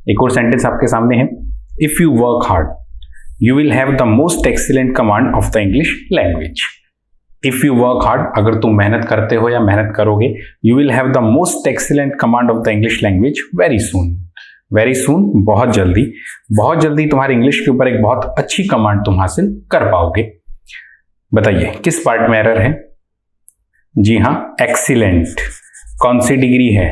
एक और सेंटेंस आपके सामने है, if you work hard you will have the most excellent command of the English language. If you work hard, अगर तुम मेहनत करते हो या मेहनत करोगे, you will have the most excellent command of the English language very soon. Very soon, बहुत जल्दी तुम्हारे इंग्लिश के ऊपर एक बहुत अच्छी कमांड तुम हासिल कर पाओगे। बताइए किस पार्ट में एरर है? जी हाँ, एक्सीलेंट। कौन सी डिग्री है?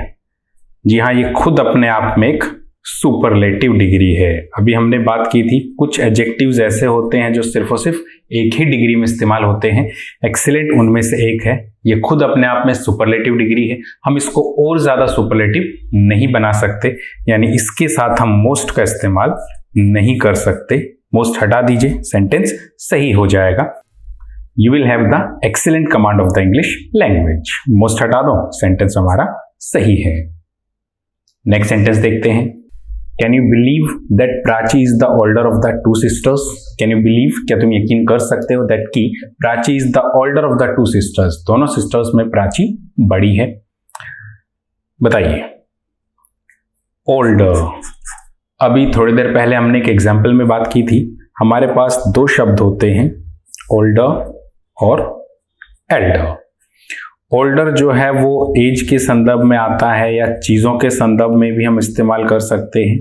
जी हाँ, ये खुद अपने आप में एक सुपरलेटिव डिग्री है। अभी हमने बात की थी कुछ एडजेक्टिव्स ऐसे होते हैं जो सिर्फ और सिर्फ एक ही डिग्री में इस्तेमाल होते हैं, एक्सीलेंट उनमें से एक है। ये खुद अपने आप में सुपरलेटिव डिग्री है, हम इसको और ज्यादा सुपरलेटिव नहीं बना सकते, यानी इसके साथ हम मोस्ट का इस्तेमाल नहीं कर सकते। मोस्ट हटा दीजिए, सेंटेंस सही हो जाएगा। You will have the excellent command of the English language, most हटा दो, सेंटेंस हमारा सही है। नेक्स्ट सेंटेंस देखते हैं। Can you believe that Prachi is the older of the two sisters? Can you believe, क्या तुम यकीन कर सकते हो दैट की Prachi is the older of the two sisters, दोनों सिस्टर्स में प्राची बड़ी है। बताइए ओल्डर। अभी थोड़ी देर पहले हमने एक एग्जाम्पल में बात की थी, हमारे पास दो शब्द होते हैं, ओल्डर और एल्डर। ओल्डर जो है वो एज के संदर्भ में आता है या चीजों के संदर्भ में भी हम इस्तेमाल कर सकते हैं,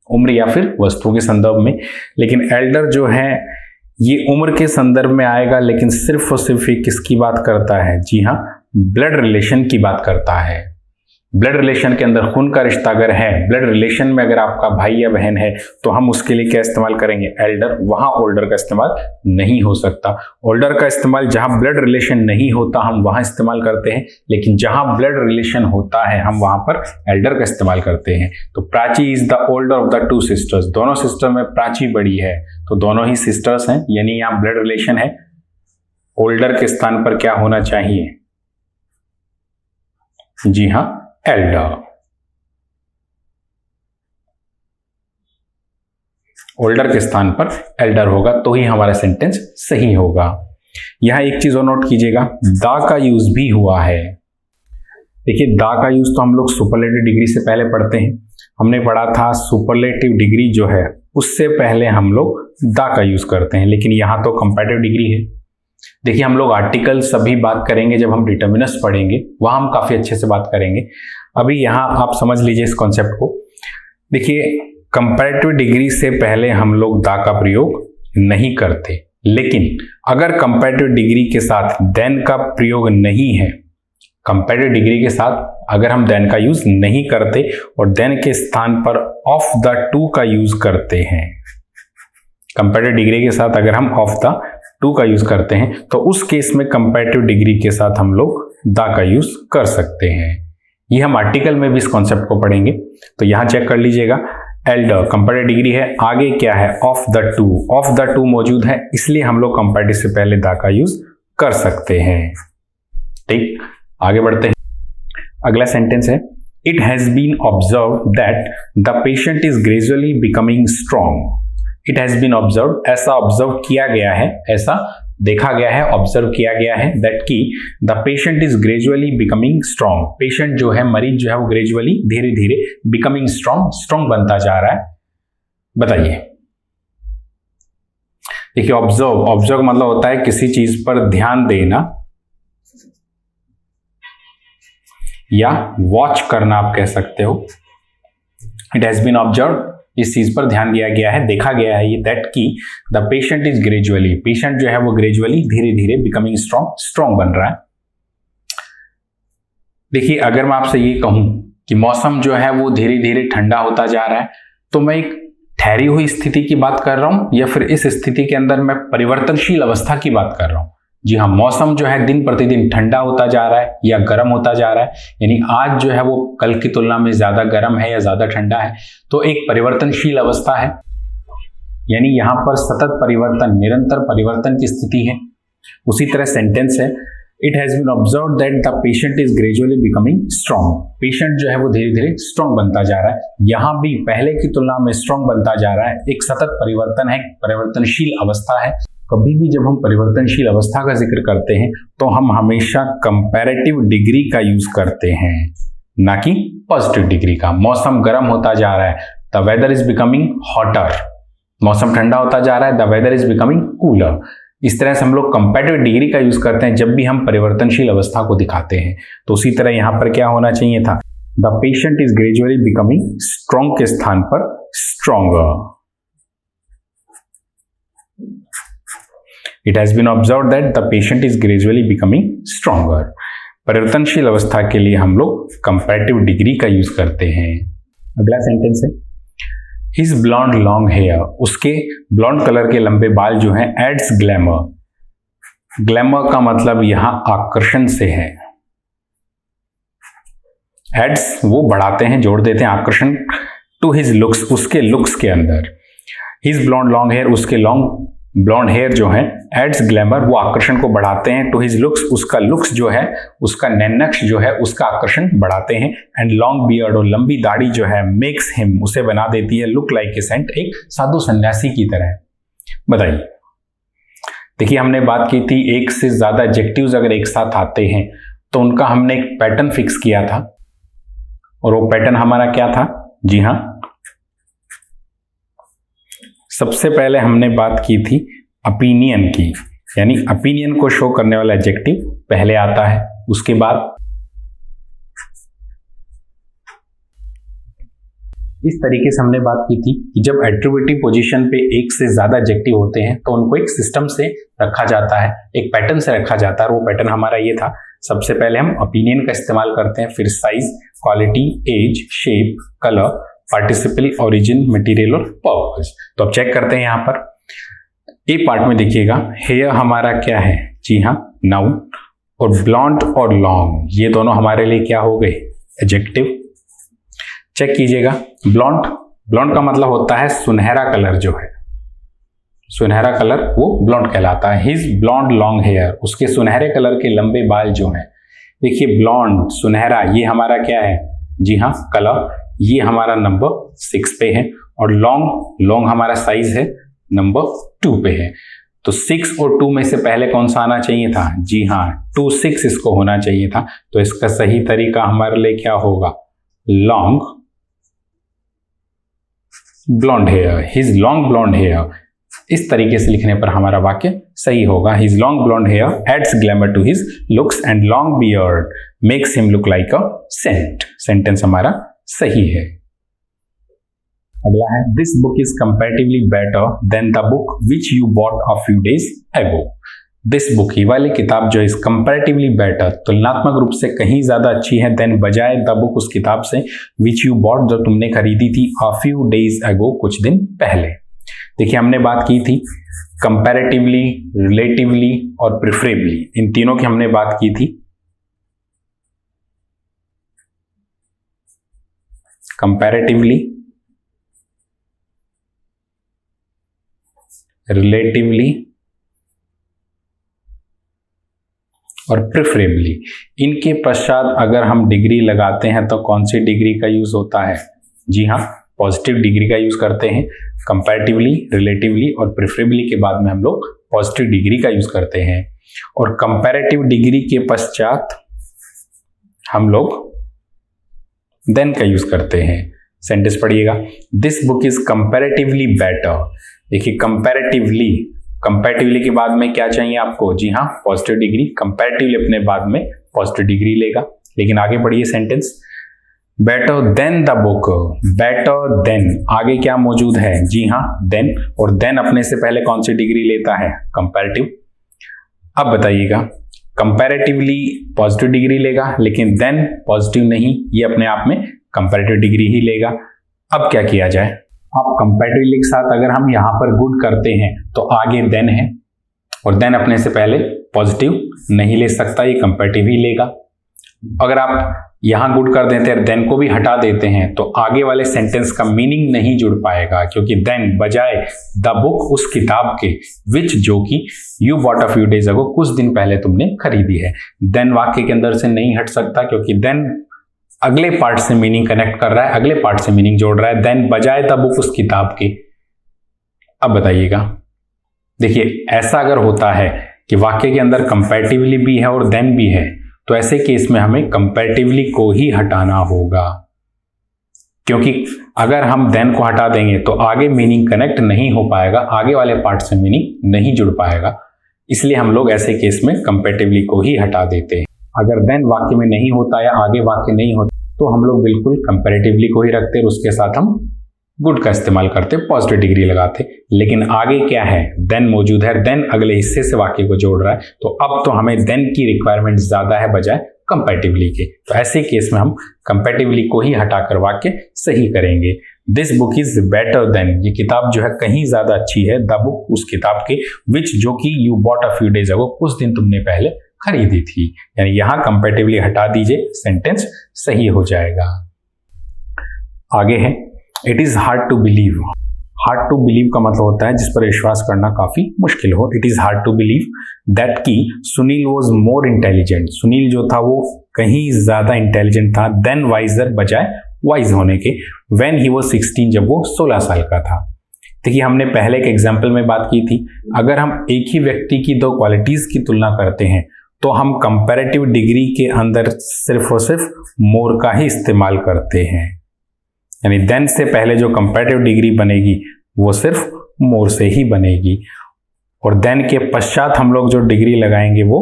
उम्र या फिर वस्तु के संदर्भ में। लेकिन एल्डर जो है ये उम्र के संदर्भ में आएगा, लेकिन सिर्फ और सिर्फ ये किसकी बात करता है? जी हाँ, ब्लड रिलेशन की बात करता है। ब्लड रिलेशन के अंदर खून का रिश्ता अगर है, ब्लड रिलेशन में अगर आपका भाई या बहन है, तो हम उसके लिए क्या इस्तेमाल करेंगे? एल्डर। वहां ओल्डर का इस्तेमाल नहीं हो सकता। ओल्डर का इस्तेमाल जहां ब्लड रिलेशन नहीं होता हम वहां इस्तेमाल करते हैं, लेकिन जहां ब्लड रिलेशन होता है हम वहां पर एल्डर का इस्तेमाल करते हैं। तो Prachi is the older of the two sisters, दोनों सिस्टर में प्राची बड़ी है, तो दोनों ही सिस्टर्स हैं, यानी यहां ब्लड रिलेशन है। ओल्डर के स्थान पर क्या होना चाहिए? जी हाँ, एल्डर। ओल्डर के स्थान पर एल्डर होगा तो ही हमारा सेंटेंस सही होगा। यहां एक चीज और नोट कीजिएगा, दा का यूज भी हुआ है। देखिए दा का यूज तो हम लोग सुपरलेटिव डिग्री से पहले पढ़ते हैं, हमने पढ़ा था सुपरलेटिव डिग्री जो है उससे पहले हम लोग दा का यूज करते हैं, लेकिन यहां तो कंपैरेटिव डिग्री है। देखिए हम लोग आर्टिकल सभी बात करेंगे जब हम डिटर्मिनस पढ़ेंगे, वहां हम काफी अच्छे से बात करेंगे। अभी यहां आप समझ लीजिए इस कॉन्सेप्ट को। देखिए कंपैरेटिव डिग्री से पहले हम लोग दा का प्रयोग नहीं करते, लेकिन अगर कंपैरेटिव डिग्री के साथ देन का प्रयोग नहीं है, कंपैरेटिव डिग्री के साथ अगर हम देन का यूज नहीं करते और देन के स्थान पर ऑफ द टू का यूज करते हैं, कंपैरेटिव डिग्री के साथ अगर हम ऑफ द टू का यूज करते हैं, तो उस केस में कंपैरेटिव डिग्री के साथ हम लोग दा का यूज कर सकते हैं। ये हम आर्टिकल में भी इस कॉन्सेप्ट को पढ़ेंगे, तो यहां चेक कर लीजिएगा, एल्डर कंपैरेटिव डिग्री है, आगे क्या है? Of the two. Of the two मौजूद है, इसलिए हम लोग कंपैरेटिव से पहले दा का यूज कर सकते हैं। ठीक, आगे बढ़ते हैं। अगला सेंटेंस है, it has been observed that the patient is gradually becoming strong. It has been observe, ऐसा ऑब्जर्व किया गया है, ऐसा देखा गया है, ऑब्जर्व किया गया है, दैट की the patient is gradually becoming strong. Patient जो है, मरीज जो है वो ग्रेजुअली धीरे धीरे बिकमिंग स्ट्रॉन्ग बनता जा रहा है। बताइए। देखिए ऑब्जर्व मतलब होता है किसी चीज पर ध्यान देना या वॉच करना, आप कह सकते हो। इट हैज बीन ऑब्जर्व, इस चीज पर ध्यान दिया गया है, देखा गया है ये, दैट की the patient is gradually, patient जो है वो ग्रेजुअली धीरे धीरे बिकमिंग स्ट्रॉन्ग बन रहा है। देखिए अगर मैं आपसे ये कहूं कि मौसम जो है वो धीरे धीरे ठंडा होता जा रहा है, तो मैं एक ठहरी हुई स्थिति की बात कर रहा हूं या फिर इस स्थिति के अंदर मैं परिवर्तनशील अवस्था की बात कर रहा हूं? जी हाँ, मौसम जो है दिन प्रतिदिन ठंडा होता जा रहा है या गर्म होता जा रहा है, यानी आज जो है वो कल की तुलना में ज्यादा गर्म है या ज्यादा ठंडा है, तो एक परिवर्तनशील अवस्था है, यानी यहां पर सतत परिवर्तन, निरंतर परिवर्तन की स्थिति है। उसी तरह सेंटेंस है, it has been observed that the patient is gradually becoming strong. Patient जो है वो धीरे धीरे स्ट्रॉन्ग बनता जा रहा है, यहां भी पहले की तुलना में स्ट्रॉन्ग बनता जा रहा है, एक सतत परिवर्तन है, परिवर्तनशील अवस्था है। कभी भी जब हम परिवर्तनशील अवस्था का जिक्र करते हैं तो हम हमेशा कंपैरेटिव डिग्री का यूज करते हैं, ना कि पॉजिटिव डिग्री का। मौसम गर्म होता जा रहा है, the weather is becoming hotter, मौसम ठंडा होता जा रहा है, the weather is becoming cooler. इस तरह से हम लोग कंपैरेटिव डिग्री का यूज करते हैं जब भी हम परिवर्तनशील अवस्था को दिखाते हैं। तो उसी तरह यहां पर क्या होना चाहिए था, the patient is gradually becoming strong के स्थान पर stronger. It has been observed that the patient is gradually becoming stronger. परिवर्तनशील अवस्था के लिए हम लोग कंपैरेटिव डिग्री का यूज करते हैं। अगला सेंटेंस है, हिज ब्लॉन्ड लॉन्ग हेयर, उसके ब्लॉन्ड कलर के लंबे बाल जो हैं एड्स ग्लैमर। ग्लैमर का मतलब यहां आकर्षण से है। एड्स वो बढ़ाते हैं, जोड़ देते हैं आकर्षण, टू हिज लुक्स, उसके लुक्स के अंदर। हिज ब्लॉन्ड लॉन्ग हेयर, उसके लॉन्ग ब्लॉन्ड हेयर जो है एड्स ग्लैमर, वो आकर्षण को बढ़ाते हैं। टू हिज लुक्स, उसका लुक्स जो है, उसका नैनक्श जो है, उसका आकर्षण बढ़ाते हैं। एंड लॉन्ग बियर्ड, और लंबी दाढ़ी जो है, मेक्स हिम, उसे बना देती है लुक लाइक ए सेंट, एक साधु सन्यासी की तरह। बताइए, देखिए हमने बात की थी एक से ज्यादा एडजेक्टिव्स अगर एक साथ आते हैं तो उनका हमने एक पैटर्न फिक्स किया था, और वो पैटर्न हमारा क्या था? जी हाँ, सबसे पहले हमने बात की थी ओपिनियन की, यानी ओपिनियन को शो करने वाला एडजेक्टिव पहले आता है। उसके बाद इस तरीके से हमने बात की थी कि जब एट्रिब्यूटिव पोजीशन पे एक से ज्यादा एडजेक्टिव होते हैं तो उनको एक सिस्टम से रखा जाता है, एक पैटर्न से रखा जाता है, और वो पैटर्न हमारा ये था। सबसे पहले हम ओपिनियन का इस्तेमाल करते हैं, फिर size, quality, age, shape, colour, participle, origin, material और पर्पस। तो अब चेक करते हैं यहां पर ए पार्ट में देखिएगा, हेयर हमारा क्या है? जी हाँ, नाउन, और ब्लॉन्ड और लॉन्ग ये दोनों हमारे लिए क्या हो गए? एडजेक्टिव। चेक कीजिएगा, ब्लॉन्ड, ब्लॉन्ड का मतलब होता है सुनहरा कलर जो है, सुनहरा कलर वो ब्लॉन्ड कहलाता है। हिज ब्लॉन्ड लॉन्ग हेयर, उसके सुनहरे कलर के लंबे बाल जो हैं। देखिए ब्लॉन्ड, सुनहरा, ये हमारा क्या है? जी हाँ, कलर, ये हमारा नंबर 6 पे है, और लॉन्ग, लॉन्ग हमारा साइज है, नंबर 2 पे है। तो 6 और 2 में से पहले कौन सा आना चाहिए था? जी हाँ, 2 6 इसको होना चाहिए था। तो इसका सही तरीका हमारे लिए क्या होगा? Long blond hair, his long blond hair. इस तरीके से लिखने पर हमारा वाक्य सही होगा। His long blond hair adds glamour to his looks and long beard makes him look like a saint. Sentence हमारा सही है। अगला है, this book is comparatively better than the book which you bought a few days ago. This book, ये वाली किताब जो is comparatively better, तुलनात्मक रूप से कहीं ज्यादा अच्छी है, देन बजाय द बुक, उस किताब से, विच यू बॉट, जो तुमने खरीदी थी, अ फ्यू डेज एगो, कुछ दिन पहले। देखिए हमने बात की थी कंपैरेटिवली, रिलेटिवली और प्रेफरेबली, इन तीनों की हमने बात की थी। कंपैरेटिवली, रिलेटिवली और प्रेफरेबली। इनके पश्चात अगर हम डिग्री लगाते हैं तो कौन सी डिग्री का यूज होता है? जी हाँ, पॉजिटिव डिग्री का यूज करते हैं। कंपैरेटिवली, रिलेटिवली और प्रेफरेबली के बाद में हम लोग पॉजिटिव डिग्री का यूज करते हैं। और कंपैरेटिव डिग्री के पश्चात हम लोग देन का यूज करते हैं। सेंटेंस पढ़िएगा, this book is comparatively better. देखिए कंपैरेटिवली, कंपैरेटिवली के बाद में क्या चाहिए आपको? जी हाँ, पॉजिटिव डिग्री। कंपैरेटिवली अपने बाद में पॉजिटिव डिग्री लेगा। लेकिन आगे पढ़िए sentence, better than the book, better than, आगे क्या मौजूद है? जी हाँ, देन, और देन अपने से पहले कौन सी डिग्री लेता है? कंपैरेटिव। अब बताइएगा, कंपैरेटिवली पॉजिटिव डिग्री लेगा, लेकिन देन पॉजिटिव नहीं, ये अपने आप में कंपैरेटिव डिग्री ही लेगा। अब क्या किया जाए? अब कंपैरेटिवली के साथ अगर हम यहाँ पर गुड करते हैं तो आगे देन है, और देन अपने से पहले पॉजिटिव नहीं ले सकता, ये कंपैरेटिव ही लेगा। अगर आप यहाँ गुड कर देते हैं, देन को भी हटा देते हैं, तो आगे वाले सेंटेंस का मीनिंग नहीं जुड़ पाएगा, क्योंकि देन बजाय द बुक, उस किताब के, विच, जो कि you bought a few days ago, कुछ दिन पहले तुमने खरीदी है। देन वाक्य के अंदर से नहीं हट सकता, क्योंकि देन अगले पार्ट से मीनिंग कनेक्ट कर रहा है, अगले पार्ट से मीनिंग जोड़ रहा है। देन बजाय द बुक, उस किताब के। अब बताइएगा, देखिए ऐसा अगर होता है कि वाक्य के अंदर कंपैरेटिवली भी है और देन भी है, तो ऐसे केस में हमें कंपैरेटिवली को ही हटाना होगा, क्योंकि अगर हम देन को हटा देंगे तो आगे मीनिंग कनेक्ट नहीं हो पाएगा, आगे वाले पार्ट से मीनिंग नहीं जुड़ पाएगा। इसलिए हम लोग ऐसे केस में कंपैरेटिवली को ही हटा देते हैं। अगर देन वाक्य में नहीं होता या आगे वाक्य नहीं होता तो हम लोग बिल्कुल कंपैरेटिवली को ही रखते और उसके साथ हम गुड का इस्तेमाल करते, पॉजिटिव डिग्री लगाते। लेकिन आगे क्या है, देन मौजूद है, देन अगले हिस्से से वाक्य को जोड़ रहा है, तो अब तो हमें देन की रिक्वायरमेंट ज्यादा है बजाय कंपैरेटिवली के। तो ऐसे केस में हम कंपैरेटिवली को ही हटाकर वाक्य सही करेंगे। This book is better than, ये किताब जो है कहीं ज्यादा अच्छी है, द बुक उस किताब के, विच जो कि you bought a few days ago, कुछ दिन तुमने पहले खरीदी थी। यानी यहां कंपैरेटिवली हटा दीजिए, सेंटेंस सही हो जाएगा। आगे है it is hard to believe. Hard to believe का मतलब होता है जिस पर विश्वास करना काफी मुश्किल हो। It is hard to believe that कि Sunil was more intelligent, Sunil जो था वो कहीं ज्यादा इंटेलिजेंट था देन वाइजर, बजाय वाइज होने के, व्हेन ही वाज 16, जब वो 16 साल का था। देखिए हमने पहले एक एग्जाम्पल में बात की थी, अगर हम एक ही व्यक्ति की दो क्वालिटीज की तुलना करते हैं तो हम कंपैरेटिव डिग्री के अंदर सिर्फ और सिर्फ मोर का ही इस्तेमाल करते हैं। यानी देन से पहले जो कंपैरेटिव डिग्री बनेगी वो सिर्फ मोर से ही बनेगी, और देन के पश्चात हम लोग जो डिग्री लगाएंगे वो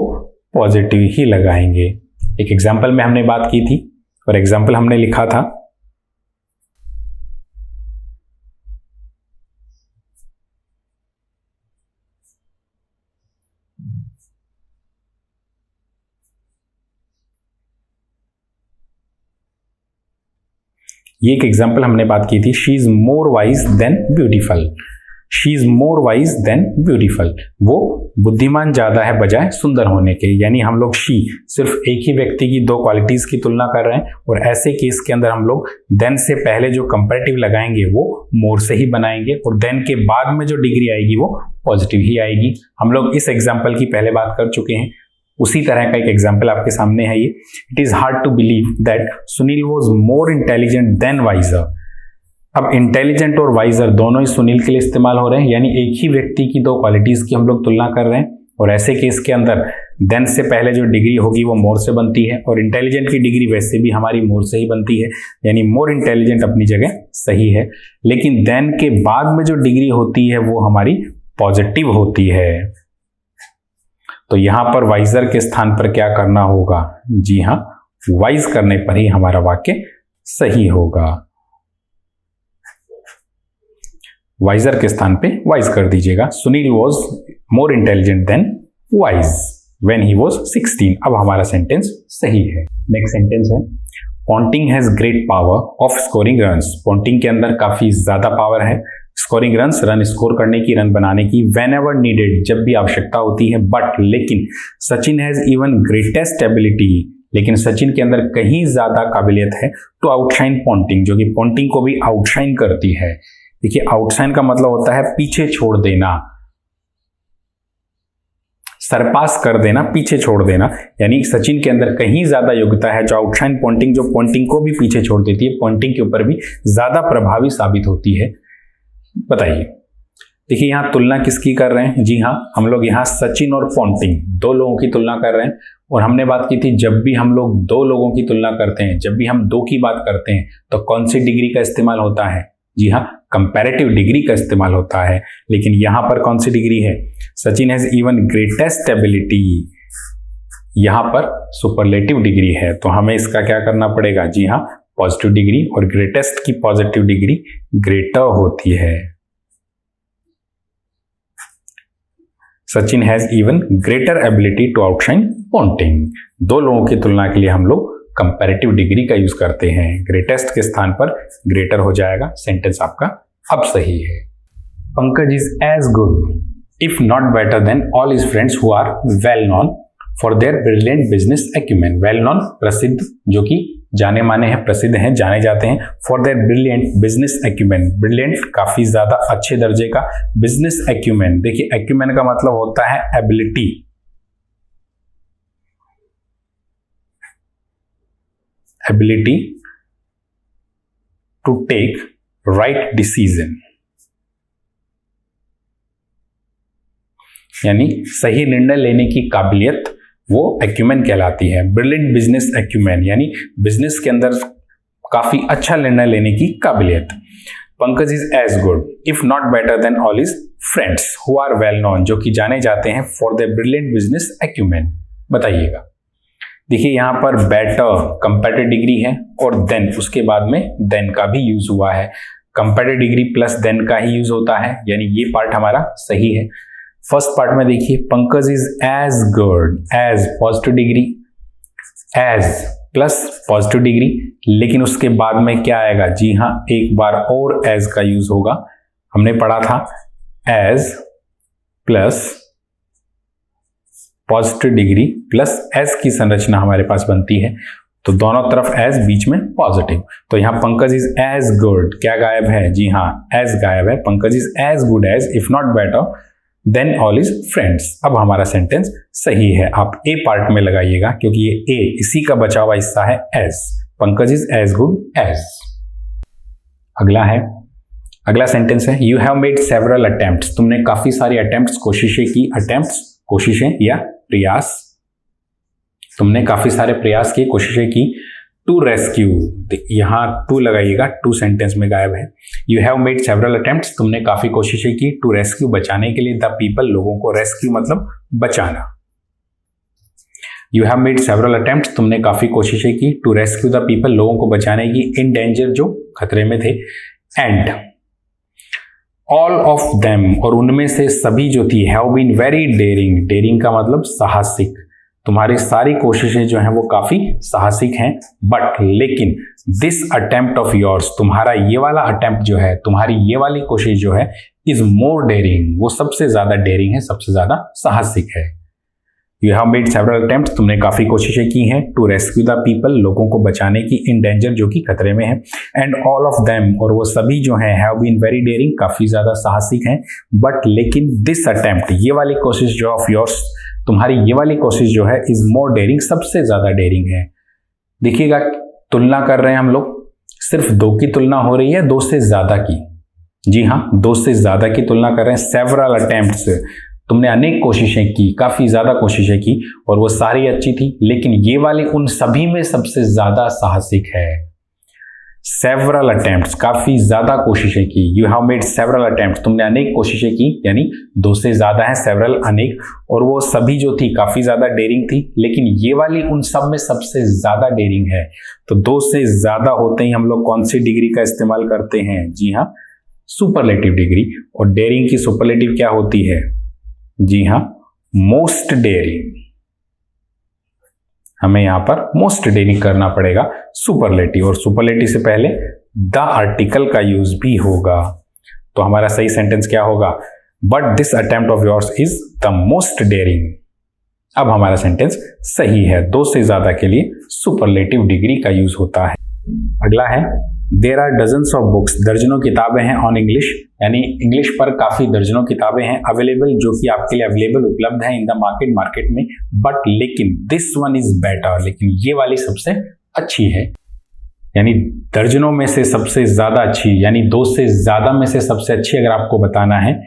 पॉजिटिव ही लगाएंगे। एक एग्जाम्पल में हमने बात की थी और एग्जाम्पल हमने लिखा था, ये एक एग्जाम्पल हमने बात की थी, she is more wise than beautiful. She is more wise than beautiful, वो बुद्धिमान ज्यादा है बजाय सुंदर होने के। यानी हम लोग शी सिर्फ एक ही व्यक्ति की दो क्वालिटीज की तुलना कर रहे हैं, और ऐसे केस के अंदर हम लोग देन से पहले जो कंपैरेटिव लगाएंगे वो मोर से ही बनाएंगे, और देन के बाद में जो डिग्री आएगी वो पॉजिटिव ही आएगी। हम लोग इस एग्जाम्पल की पहले बात कर चुके हैं, उसी तरह का एक एग्जाम्पल आपके सामने है ये। It is hard to believe that Sunil was more intelligent than wiser. अब इंटेलिजेंट और वाइजर दोनों ही सुनील के लिए इस्तेमाल हो रहे हैं, यानी एक ही व्यक्ति की दो क्वालिटीज की हम लोग तुलना कर रहे हैं, और ऐसे केस के अंदर देन से पहले जो डिग्री होगी वो मोर से बनती है, और इंटेलिजेंट की डिग्री वैसे भी हमारी मोर से ही बनती है, यानी मोर इंटेलिजेंट अपनी जगह सही है। लेकिन देन के बाद में जो डिग्री होती है वो हमारी पॉजिटिव होती है। तो यहां पर वाइजर के स्थान पर क्या करना होगा, जी हां, वाइज करने पर ही हमारा वाक्य सही होगा। वाइजर के स्थान पे वाइज कर दीजिएगा। Sunil was more intelligent then wise when he was 16। अब हमारा सेंटेंस सही है। नेक्स्ट सेंटेंस है, Ponting has great power of scoring runs. Ponting के अंदर काफी ज्यादा पावर है स्कोरिंग रन्स, रन स्कोर करने की, रन बनाने की, वेन एवर नीडेड, जब भी आवश्यकता होती है। बट लेकिन Sachin has even greatest ability, लेकिन सचिन के अंदर कहीं ज्यादा काबिलियत है टू आउटशाइन पॉन्टिंग, जो कि पॉन्टिंग को भी आउटशाइन करती है। देखिए आउटशाइन का मतलब होता है पीछे छोड़ देना, सरपास कर देना, पीछे छोड़ देना। यानी सचिन के अंदर कहीं ज्यादा योग्यता है जो आउटशाइन पॉन्टिंग, जो पॉन्टिंग को भी पीछे छोड़ देती है, पॉन्टिंग के ऊपर भी ज्यादा प्रभावी साबित होती है। बताइए, देखिए यहां तुलना किसकी कर रहे हैं, जी हां, हम लोग यहां सचिन और पॉन्टिंग दो लोगों की तुलना कर रहे हैं। और हमने बात की थी जब भी हम लोग दो लोगों की तुलना करते हैं, जब भी हम दो की बात करते हैं तो कौन सी डिग्री का इस्तेमाल होता है, जी हाँ, कंपैरेटिव डिग्री का इस्तेमाल होता है। लेकिन यहां पर कौन सी डिग्री है, Sachin has even greatest ability, यहां पर सुपरलेटिव डिग्री है, तो हमें इसका क्या करना पड़ेगा, जी हाँ, पॉजिटिव डिग्री, और ग्रेटेस्ट की पॉजिटिव डिग्री ग्रेटर होती है। Sachin has even greater ability to outshine Ponting. दो लोगों की तुलना के लिए हम लोग कंपैरेटिव डिग्री का यूज करते हैं, ग्रेटेस्ट के स्थान पर ग्रेटर हो जाएगा। सेंटेंस आपका अब सही है। Pankaj is as good if not better than all his friends who are well known for their brilliant business acumen. Well known प्रसिद्ध, जो कि जाने माने हैं, प्रसिद्ध हैं, जाने जाते हैं, for their brilliant business acumen. Brilliant काफी ज्यादा अच्छे दर्जे का, बिजनेस एक्यूमेन, देखिए एक्यूमेन का मतलब होता है ability, ability to take right decision, यानी सही निर्णय लेने की काबिलियत, वो एक्यूमेन कहलाती है। ब्रिलियंट बिजनेस एक्यूमेन, यानी बिजनेस के अंदर काफी अच्छा निर्णय लेने की काबिलियत। Pankaj is as good if not better than all is friends who are well known, जो कि जाने जाते हैं for the brilliant business acumen. बताइएगा। देखिए यहाँ पर बेटर कंपैरेटिव डिग्री है और देन उसके बाद में देन का भी यूज हुआ है। कंपैरेटिव डिग्री प्लस देन का ही यूज होता है, यानी ये पार्ट हमारा सही है। फर्स्ट पार्ट में देखिए Pankaj is as good, as positive degree, as plus positive degree, लेकिन उसके बाद में क्या आएगा? जी हाँ, एक बार और एज का यूज होगा। हमने पढ़ा था as plus positive degree plus as की संरचना हमारे पास बनती है, तो दोनों तरफ एज बीच में पॉजिटिव। तो यहाँ पंकज इज एज गुड, क्या गायब है? जी हाँ, एज गायब है। Pankaj is as good as if not better than all is friends. अब हमारा सेंटेंस सही है। आप ए पार्ट में लगाइएगा क्योंकि ये ए इसी का बचा हुआ हिस्सा है as. Pankaj is as good as. अगला सेंटेंस है you have made several attempts. तुमने काफी सारी अटेम्प्ट्स कोशिशें की। अटेम्प्ट्स कोशिशें या प्रयास। तुमने काफी सारे प्रयास किए, कोशिशें की। टू रेस्क्यू, यहां टू लगाइएगा, टू सेंटेंस में गायब है। You have made several attempts, तुमने काफी कोशिशें की। टू रेस्क्यू, बचाने के लिए। द पीपल, लोगों को। रेस्क्यू मतलब बचाना। You have made several attempts, तुमने काफी कोशिशें की। टू रेस्क्यू द पीपल, लोगों को बचाने की। इन डेंजर, जो खतरे में थे। एंड ऑल ऑफ देम, और उनमें से सभी जो थी, have been very daring. Daring का मतलब साहसिक। तुम्हारी सारी कोशिशें जो हैं वो काफी साहसिक हैं। बट लेकिन दिस अटेम्प्ट ऑफ योर्स, तुम्हारा ये वाला अटेम्प्ट जो है, तुम्हारी ये वाली कोशिश जो है, इज मोर डेयरिंग, वो सबसे ज्यादा डेयरिंग है, सबसे ज्यादा साहसिक है। You have made several attempts, तुमने काफी कोशिशें की हैं। टू रेस्क्यू द पीपल, लोगों को बचाने की। इन डेंजर, जो कि खतरे में है। एंड ऑल ऑफ देम, और वो सभी जो हैं, हैव बीन वेरी डेयरिंग, काफी ज्यादा साहसिक हैं। बट लेकिन दिस अटेम्प्ट, ये वाली कोशिश जो ऑफ योर्स, तुम्हारी ये वाली कोशिश जो है, इज मोर डेयरिंग, सबसे ज्यादा डेयरिंग है। देखिएगा, तुलना कर रहे हैं हम लोग, सिर्फ दो की तुलना हो रही है, दो से ज्यादा की। जी हाँ, दो से ज्यादा की तुलना कर रहे हैं। सेवरल अटेम्प्ट्स, तुमने अनेक कोशिशें की, काफी ज्यादा कोशिशें की, और वो सारी अच्छी थी, लेकिन ये वाली उन सभी में सबसे ज्यादा साहसिक है। सेवरल अटेम्प्ट्स, काफी ज्यादा कोशिशें की। You have made several attempts, तुमने अनेक कोशिशें की, यानी दो से ज्यादा है, सेवरल अनेक, और वो सभी जो थी काफी ज्यादा डेयरिंग थी, लेकिन ये वाली उन सब में सबसे ज्यादा डेयरिंग है। तो दो से ज्यादा होते ही हम लोग कौन सी डिग्री का इस्तेमाल करते हैं? जी हाँ, सुपरलेटिव डिग्री। और डेयरिंग की सुपरलेटिव क्या होती है? जी हाँ, मोस्ट डेयरिंग। हमें यहां पर मोस्ट डेयरिंग करना पड़ेगा, सुपरलेटिव, और सुपरलेटिव से पहले द आर्टिकल का यूज भी होगा। तो हमारा सही सेंटेंस क्या होगा? But this attempt of yours is the most daring. अब हमारा सेंटेंस सही है। दो से ज्यादा के लिए सुपरलेटिव डिग्री का यूज होता है। अगला है there are dozens of books, दर्जनों किताबें हैं ऑन इंग्लिश, यानी इंग्लिश पर काफी दर्जनों किताबें हैं अवेलेबल, जो कि आपके लिए अवेलेबल उपलब्ध है इन द मार्केट में। बट लेकिन दिस वन इज बेटर, लेकिन ये वाली सबसे अच्छी है। यानी दर्जनों में से सबसे ज्यादा अच्छी, यानी दो से ज्यादा में से सबसे अच्छी अगर आपको बताना है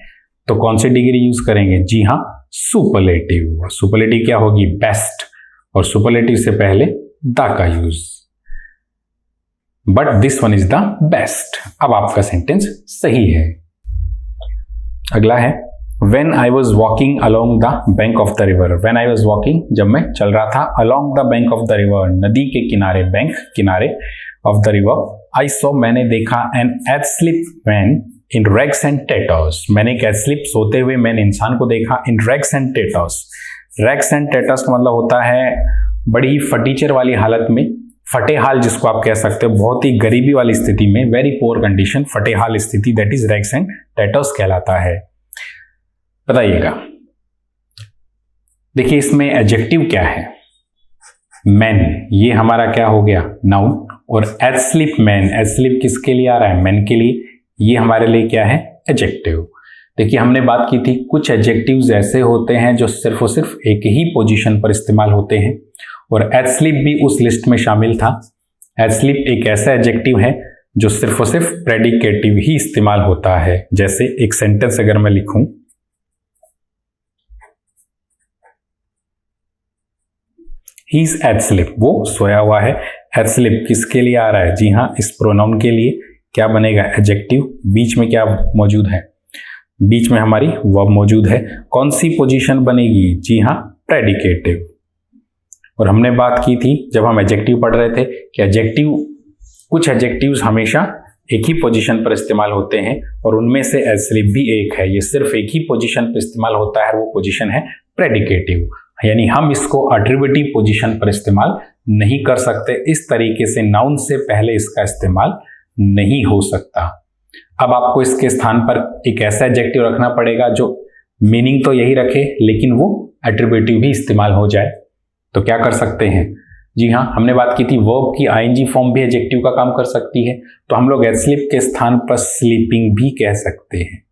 तो कौन सी डिग्री यूज करेंगे? जी हाँ, सुपरलेटिव। सुपरलेटिव क्या होगी? बेस्ट, और सुपरलेटिव से पहले द का use. But this one is the best. अब आपका सेंटेंस सही है। अगला है When I was walking along the bank of the river, when I was walking, जब मैं चल रहा था, along the bank of the river, नदी के किनारे, बैंक किनारे of the river, I saw, मैंने देखा, an asleep man in rags and tatters, मैंने एक asleep सोते हुए मैंने इंसान को देखा, in rags and tatters। rags and tatters का मतलब होता है बड़ी फटीचर वाली हालत में, फटे हाल जिसको आप कह सकते हो, बहुत ही गरीबी वाली स्थिति में, वेरी पुअर कंडीशन, फटे हाल स्थिति, दैट इज रैग्स एंड टैटर्स कहलाता है। बताइएगा। देखिए इसमें एडजेक्टिव क्या है? मैन, ये हमारा क्या हो गया? नाउन। और एस्लीप मैन, एस्लीप किसके लिए आ रहा है? मैन के लिए। ये हमारे लिए क्या है? एडजेक्टिव। देखिए हमने बात की थी कुछ एडजेक्टिव्स ऐसे होते हैं जो सिर्फ और सिर्फ एक ही पोजीशन पर इस्तेमाल होते हैं, और एस्लीप भी उस लिस्ट में शामिल था। एस्लीप एक ऐसा एडजेक्टिव है जो सिर्फ और सिर्फ प्रेडिकेटिव ही इस्तेमाल होता है। जैसे एक सेंटेंस अगर मैं लिखूं, ही इज एस्लीप, वो सोया हुआ है। एस्लीप किसके लिए आ रहा है? जी हाँ, इस प्रोनाउन के लिए। क्या बनेगा? एडजेक्टिव। बीच में क्या मौजूद है? बीच में हमारी वर्ब मौजूद है। कौन सी पोजीशन बनेगी? जी हाँ, प्रेडिकेटिव। और हमने बात की थी जब हम एडजेक्टिव पढ़ रहे थे कि एडजेक्टिव, कुछ एडजेक्टिव्स हमेशा एक ही पोजीशन पर इस्तेमाल होते हैं और उनमें से एस्लीप भी एक है। ये सिर्फ एक ही पोजीशन पर इस्तेमाल होता है, वो पोजीशन है प्रेडिकेटिव। यानी हम इसको एट्रिब्यूटिव पोजीशन पर इस्तेमाल नहीं कर सकते। इस तरीके से नाउन से पहले इसका इस्तेमाल नहीं हो सकता। अब आपको इसके स्थान पर एक ऐसा एडजेक्टिव रखना पड़ेगा जो मीनिंग तो यही रखे लेकिन वो एट्रिब्यूटिव भी इस्तेमाल हो जाए। तो क्या कर सकते हैं? जी हाँ, हमने बात की थी वर्ब की आईएनजी फॉर्म भी एडजेक्टिव का काम कर सकती है, तो हम लोग एस्लीप के स्थान पर स्लीपिंग भी कह सकते हैं।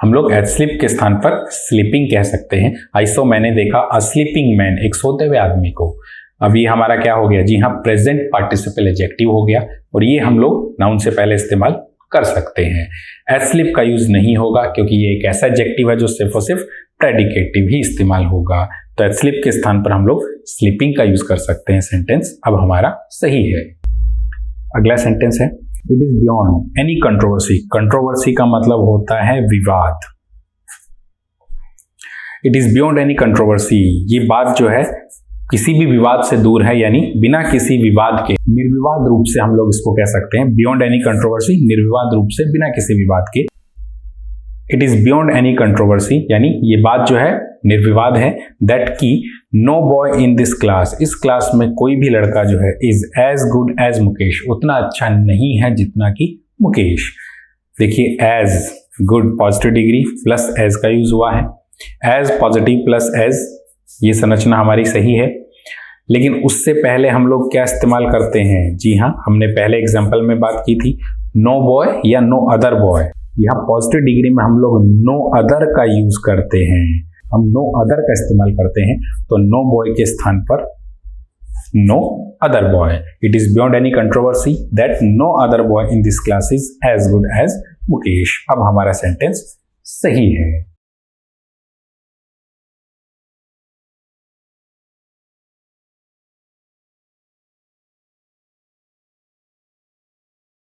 हम लोग एस्लीप के स्थान पर स्लीपिंग कह सकते हैं। आई सो, मैंने देखा, अ स्लीपिंग मैन, एक सोते हुए आदमी को। अब ये हमारा क्या हो गया? जी हाँ, प्रेजेंट पार्टिसिपल एडजेक्टिव हो गया और ये हम लोग नाउन से पहले इस्तेमाल कर सकते हैं। एस्लीप का यूज नहीं होगा क्योंकि ये एक ऐसा एडजेक्टिव है जो सिर्फ और सिर्फ प्रेडिकेटिव ही इस्तेमाल होगा। तो एस्लीप के स्थान पर हम लोग स्लीपिंग का यूज कर सकते हैं। सेंटेंस अब हमारा सही है। अगला सेंटेंस है, it is beyond any controversy. Controversy का मतलब होता है विवाद। It is beyond any controversy, ये बात जो है किसी भी विवाद से दूर है, यानी बिना किसी विवाद के, निर्विवाद रूप से हम लोग इसको कह सकते हैं। बियॉन्ड एनी कंट्रोवर्सी, निर्विवाद रूप से, बिना किसी विवाद के। It is beyond any controversy यानी ये बात जो है निर्विवाद है, दैट की no boy in this class, इस क्लास में कोई भी लड़का जो है is as good as Mukesh, उतना अच्छा नहीं है जितना कि मुकेश। देखिए, as good positive degree plus as का यूज हुआ है। एज पॉजिटिव प्लस एज, ये संरचना हमारी सही है, लेकिन उससे पहले हम लोग क्या इस्तेमाल करते हैं? जी हाँ, हमने पहले एग्जाम्पल में बात की थी, नो बॉय या नो अदर बॉय। यहाँ पॉजिटिव डिग्री में हम लोग नो अदर का यूज करते हैं, हम नो अदर का इस्तेमाल करते हैं, तो नो बॉय के स्थान पर no other boy. It is beyond any controversy that no other boy in this class is as good as Mukesh. अब हमारा सेंटेंस सही है।